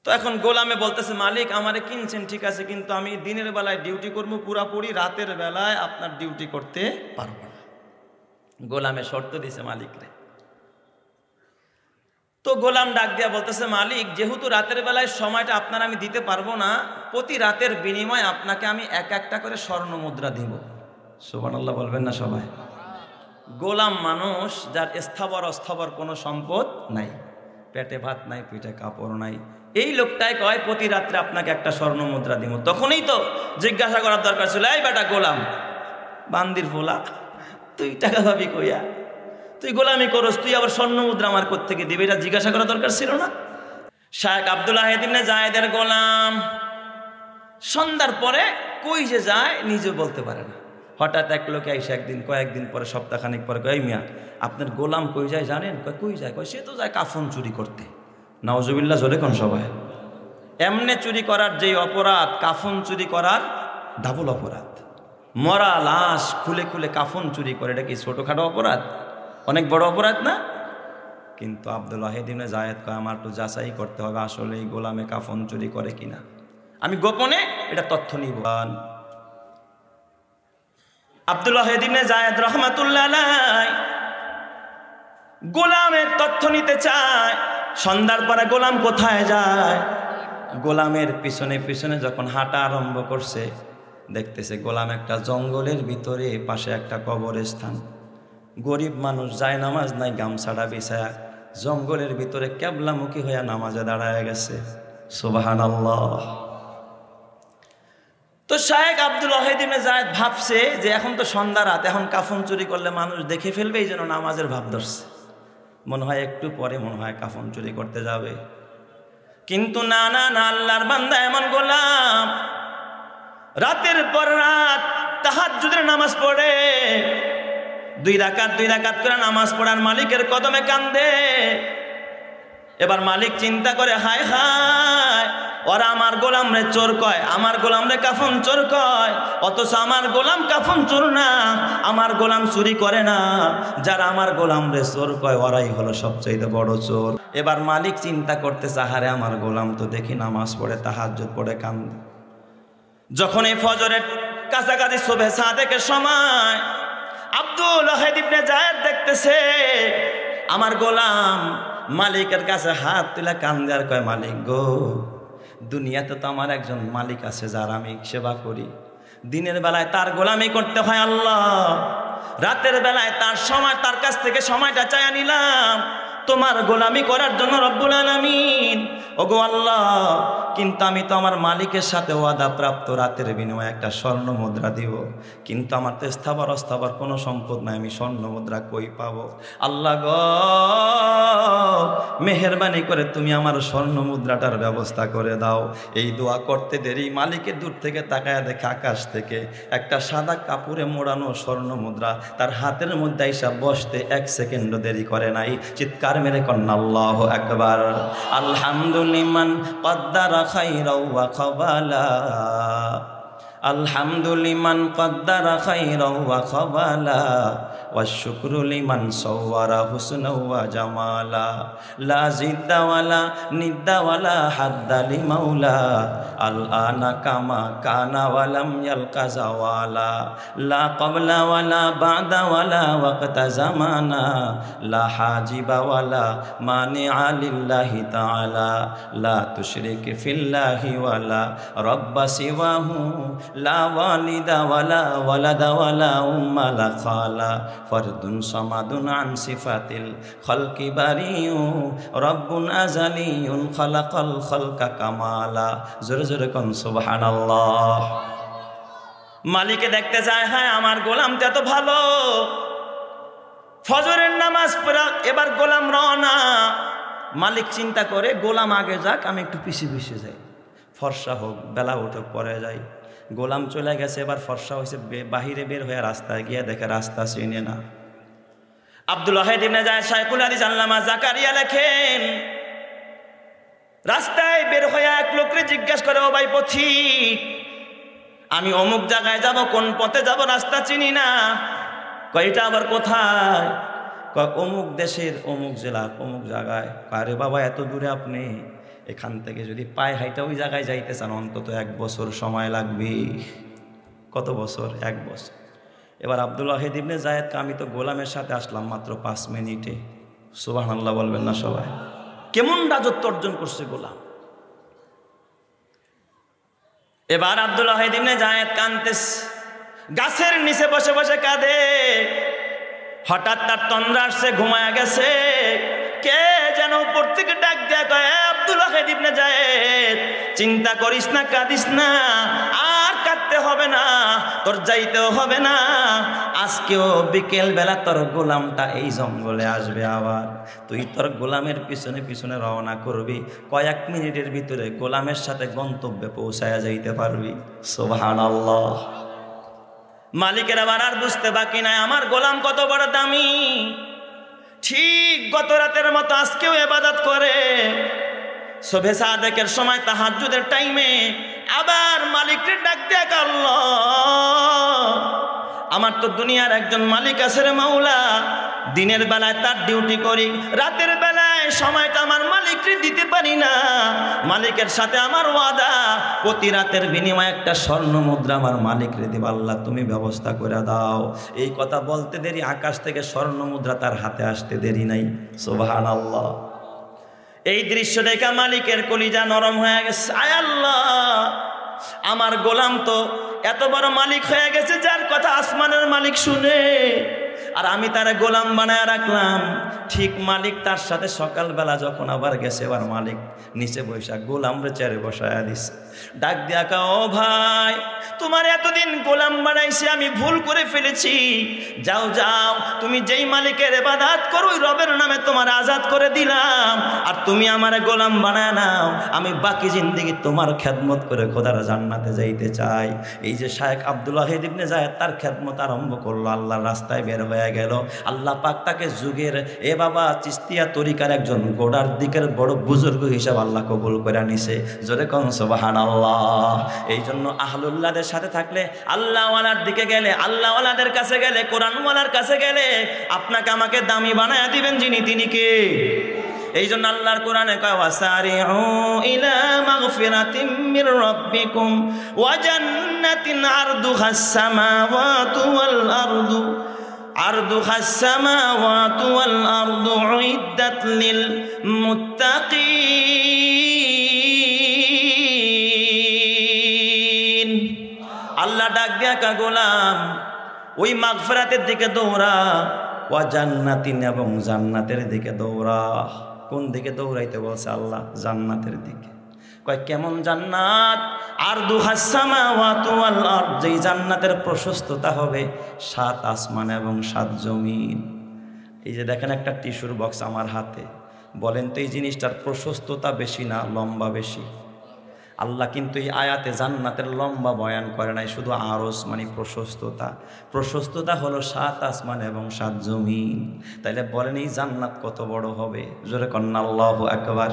তো এখন গোলামে বলতেছে, মালিক আমারে কিনছেন ঠিক আছে, কিন্তু আমি দিনের বেলায় ডিউটি করবো পুরাপুরি, রাতের বেলায় আপনার ডিউটি করতে পারবো না। গোলামে শর্ত দিছে মালিকরে। তো গোলাম ডাক দিয়া বলতেছে, মালিক যেহেতু রাতের বেলায় সময়টা আপনার আমি দিতে পারবো না, প্রতি রাতের বিনিময়ে আপনাকে আমি এক একটা করে স্বর্ণ মুদ্রা দিব। সুবহানাল্লাহ বলবেন না সবাই? গোলাম মানুষ যার স্থাবর অস্থাবর কোনো সম্পদ নাই, পেটে ভাত নাই, পিঠে কাপড় নাই, এই লোকটাই কয় প্রতি রাত্রে আপনাকে একটা স্বর্ণ মুদ্রা দিব। তখনই তো জিজ্ঞাসা করার দরকার ছিল, এই বেটা গোলাম বান্দির ফোলা, তুই টাকা পাবি কইয়া, তুই গোলামি করস, তুই আবার স্বর্ণ মুদ্রা আমার কোত্থেকে দিবি, এটা জিজ্ঞাসা করা দরকার ছিল না? শায়েখ আব্দুল ওয়াহিদ ইবনে জায়েদের গোলাম সন্ধ্যার পরে কই যে যায় নিজে বলতে পারে না। হঠাৎ এক লোকে আইসা একদিন, কয়েকদিন পরে, সপ্তাহখানিক পরে কয়, মিয়া আপনার গোলাম কই যায় জানেন? কই যায়? কয় সে তো যায় কাফন চুরি করতে। নাউজুবিল্লাহ জোরে কোন সবাই? এমনে চুরি করার যেই অপরাধ, কাফন চুরি করার ডাবল অপরাধ। মরা লাশ খুলে খুলে কাফন চুরি করে, এটা কি ছোটখাটো অপরাধ? অনেক বড় অপরাধ না? কিন্তু আব্দুল ওয়াহিদ ইবনে জায়েদ কয়, আমার তো যাচাই করতে হবে আসলে এই গোলামে কাফন চুরি করে কিনা, আমি গোপনে এটা তথ্য নিব। আব্দুল ওয়াহিদ ইবনে জায়েদ রাহমাতুল্লাহ আলাইহি গোলামের তথ্য নিতে চায়। সন্ধ্যার পরে গোলাম কোথায় যায়? গোলামের পিছনে পিছনে যখন হাঁটা আরম্ভ করছে, দেখতেছে গোলাম একটা জঙ্গলের ভিতরে, পাশে একটা কবরস্থান। গরিব মানুষ, যায় নামাজ নাই, গামছাড়া বিছায়া জঙ্গলের ভিতরে কেবলামুখী হইয়া নামাজে দাঁড়ায় গেছে। সুবহানাল্লাহ। তো শায়েখ আব্দুল ওয়াহিদ ইবনে জায়েদ ভাবছে যে এখন তো সন্ধ্যা রাত, এখন কাফন চুরি করলে মানুষ দেখে ফেলবে, এই জন্য নামাজের ভাব ধরছে। মনে হয় একটু পরে মনে হয় কাফন চুরি করতে যাবে। কিন্তু না না না, আল্লাহর বান্দা এমন গোলাম রাতের পর রাত তাহাজ্জুদের নামাজ পড়ে, দুই রাকাত করে নামাজ পড়ার মালিকের কদমে কান্দে। এবার মালিক চিন্তা করে, হায় হায়, ওরা আমার গোলাম রে চোর কয়, আমার গোলাম রে কাফন চোর কয়, অথচ আমার গোলাম কাফন চোর না, আমার গোলাম চুরি করে না, যারা আমার গোলাম রে চোর কয় ওরাই হলো সবচেয়ে বড় চোর। এবার মালিক চিন্তা করতেছে, হারে আমার গোলাম তো দেখি নামাজ পড়ে, তাহাজ্জুদ পড়ে কান্দে। যখন এই ফজরের কাছাকাছি সুবহে সাদেকের সময় আব্দুল ওয়াহিদ ইবনে জায়েদ দেখতেছে আমার গোলাম মালিকের কাছে হাত তুলে কান্দে আর কয়, মালিক গো, দুনিয়াতে তো আমার একজন মালিক আছে যার আমি সেবা করি, দিনের বেলায় তার গোলামি করতে হয় আল্লাহ, রাতের বেলায় তার সময়, তার কাছ থেকে সময়টা চাইয়া নিলাম তোমার গোলামি করার জন্য রব্বুল আলামিন। ওগো আল্লাহ, কিন্তু আমি তো আমার মালিকের সাথে ওয়াদা প্রাপ্ত, রাতের বিনিময়ে একটা স্বর্ণ মুদ্রা দিব, কিন্তু আমার তো স্থাবর অস্থাবর কোনো সম্পদ নাই, আমি স্বর্ণ মুদ্রা কই পাবো? আল্লাহ গো, মেহেরবানি করে তুমি আমার স্বর্ণ মুদ্রাটার ব্যবস্থা করে দাও। এই দোয়া করতে দেরি মালিকের দূর থেকে তাকায় দেখে আকাশ থেকে একটা সাদা কাপড়ে মোড়ানো স্বর্ণ মুদ্রা তার হাতের মধ্যে আইসা বসতে 1 সেকেন্ডও দেরি করে নাই। চিৎকার মেরে কন্না আল্লাহু আকবার। আলহামদুলিমান কদ্দারা খাইরা ওয়া খাবালা, আলহামদুলিমান কদ্দারা খাইরা ওয়া খাবালা, ওয়া শুকরু লিমান সাওয়ারা হুসনা ওয়া জামালা, লা জিদ্দা ওয়ালা নিদ্দা ওয়ালা হাদ্দা লিমাউলা, আল আনা কামা কানা ওয়ালাম ইয়ালকা জাওয়ালা, লা ক্বাবলা ওয়ালা বা'দা ওয়ালা ওয়াক্তা জামানা, লা হাজিবা ওয়ালা মানিআ লিল্লাহি তাআলা, লা তুশরিক ফিল্লাহি ওয়ালা রাব্বা সিওয়াহু, লা ওয়ালিদা ওয়ালা ওয়ালাদা ওয়ালা উম্মা লা খালা, ফরদুন সামাদুন আন সিফাতিল খালকি বারিউ, রব্বুন আযালিয়ুন খালাকাল খালকা কামালা। জোরে জোরে কোন সুবহানাল্লাহ। মালিকে দেখতে চায়, হ্যাঁ আমার গোলাম তো এত ভালো। ফজরের নামাজ পড়া এবার গোলাম রওনা। মালিক চিন্তা করে গোলাম আগে যাক, আমি একটু পিছিয়ে পিছিয়ে যাই, ফর্সা হোক, বেলা উঠুক, পরে যাই। গোলাম চলে গেছে, এবার ফর্সা হয়েছে, বাহিরে বের হয়ে রাস্তায় গিয়ে দেখে রাস্তা চিনে না। আব্দুল ওয়াহিদ ইবনে জায়েদ শাইখুল হাদিস আল্লামা জাকারিয়া লেখেন, রাস্তায় বের হয়ে এক লোককে জিজ্ঞাসা করে, ও ভাই পথিক, আমি অমুক জায়গায় যাব, কোন পথে যাব রাস্তা চিনি না। কয়টা আবার কোথায়? অমুক দেশের অমুক জেলার অমুক জায়গায়। আরে বাবা, এত দূরে আপনি? এখান থেকে যদি পায়ে হাইটা ওই জায়গায় যাইতে চান অন্তত 1 বছর সময় লাগবে। কত বছর? 1 বছর। এবার আব্দুল ওয়াহিদ ইবনে যায়েদকে আমি তো গোলামের সাথে আসলাম মাত্র 5 মিনিটে। সুবহানাল্লাহ বলবেন না সবাই? কেমন রাজত্ব অর্জন করছে গোলাম। এবার আব্দুল ওয়াহিদ ইবনে যায়েদ কাঁদতেছে, গাছের নিচে বসে বসে কাঁদে। হঠাৎ তার তন্দ্রা আসছে, ঘুমায়া গেছে। কে যেন উপর থেকে ডাক দেয়া কয়, আব্দুল ওয়াহিদ ইবনে যায়েদ, চিন্তা করিস না, কাঁদিস না, আর কাঁদতে হবে না, তোর যাইতেও হবে না। আজকেও বিকেল বেলা তোর গোলামটা এই জঙ্গলে আসবে, আবার তুই তোর গোলামের পিছনে পিছনে রওনা করবি। কয়েক মিনিটের ভিতরে গোলামের সাথে গন্তব্যে পৌঁছায়া যাইতে পারবি। সুবহানাল্লাহ। মালিকের আবার আর বুঝতে বাকি নাই, আমার গোলাম কত বড় দামি। ঠিক গত রাতের মতো আজকেও ইবাদত করে। সুবহে সাদেকের সময় তাহাজ্জুদের টাইমে আবার মালিককে ডাক দেয়া, আল্লাহ, আমার তো দুনিয়ার একজন মালিক আছে রে মাওলা, দিনের বেলায় তার ডিউটি করি, রাতের বেলায় সময়টা আমার মালিককে দিতে পারি না। মালিকের সাথে আমার ওয়াদা, প্রতি রাতের বিনিময়ে একটা স্বর্ণ মুদ্রা আমার মালিকরে দিব। আল্লাহ তুমি ব্যবস্থা করে দাও। এই কথা বলতে দেরি আকাশ থেকে স্বর্ণ মুদ্রা তার হাতে আসতে দেরি নাই। সুবহানাল্লাহ। এই দৃশ্য দেখা মালিকের কলিজা নরম হয়ে গেছে। আয় আল্লাহ, আমার গোলাম তো এত বড় মালিক হয়ে গেছে যার কথা আসমানের মালিক শুনে, আর আমি তারে গোলাম বানায় রাখলাম। ঠিক মালিক তার সাথে সকালবেলা যখন আবার গেছে, এবার মালিক নিচে বৈশা গোলামরে চেয়ারে বসায়া দিছে। ডাক দিয়া কা, ও ভাই, তোমার এতদিন গোলাম বানাইছি, আমি ভুল করে ফেলেছি। যাও যাও, তুমি যেই মালিকের ইবাদত করো ওই রবের নামে তোমার আজাদ করে দিলাম, আর তুমি আমারে গোলাম বানায় নাও। আমি বাকি জিন্দেগি তোমার খেদমত করে খোদার জান্নাতে যাইতে চাই। এই যে শায়েখ আব্দুল ওয়াহিদ ইবনে যায়েদ তার খেদমত আরম্ভ করলো, আল্লাহর রাস্তায় বের হয়ে গেল। আল্লাহ পাক তাকে যুগের এ বাবা চিস্তিয়া তরিকার একজন গোড়ার দিকের বড় বুজুর্গ হিসাব আল্লাহ কবুল করে নিছে। জোরে কোন সুবহানাল্লাহ। এই জন্য আহলুল্লাহদের সাথে থাকলে, আল্লাহওয়ালার দিকে গেলে, আল্লাহওয়ালাদের কাছে গেলে, কোরআনওয়ালার কাছে গেলে আপনাকে আমাকে দামি বানায় দিবেন যিনি, তিনি কে? এই জন্য আল্লাহর কোরআনে কয়, ওয়াসারিউ ইলা মাগফিরাতিম মির রাব্বিকুম ওয়া জান্নাতিন আরদুহাস সামাওয়াতু ওয়াল আরদু আরদুহাস সামাওয়াতু ওয়াল আরদু উইদ্দাত লিল মুত্তাকিন। আল্লাহ ডাক দিয়া কা, গোলাম ওই মাগফিরাতের দিকে দৌড়া, ওয়া জান্নাতিন, এবং জান্নাতের দিকে দৌড়া। কোন দিকে দৌড়াইতে বলছে আল্লাহ? জান্নাতের দিকে। কয় কেমন জান্নাত? আরদুহাস সামাওয়াতু ওয়াল আরদ, যেই জান্নাতের প্রশস্ততা হবে 7 আসমান এবং 7 জমিন। এই যে দেখেন একটা টিস্যুর বক্স আমার হাতে, বলেন তো এই জিনিসটার প্রশস্ততা বেশি না লম্বা বেশি? আল্লাহ কিন্তু এই আয়াতে জান্নাতের লম্বা বয়ান করে নাই, শুধু আরজ মানে প্রশস্ততা। প্রশস্ততা হলো 7 আসমান এবং 7 জমিন। তাইলে বলেন এই জান্নাত কত বড় হবে? জোরে কন্না আল্লাহু আকবার।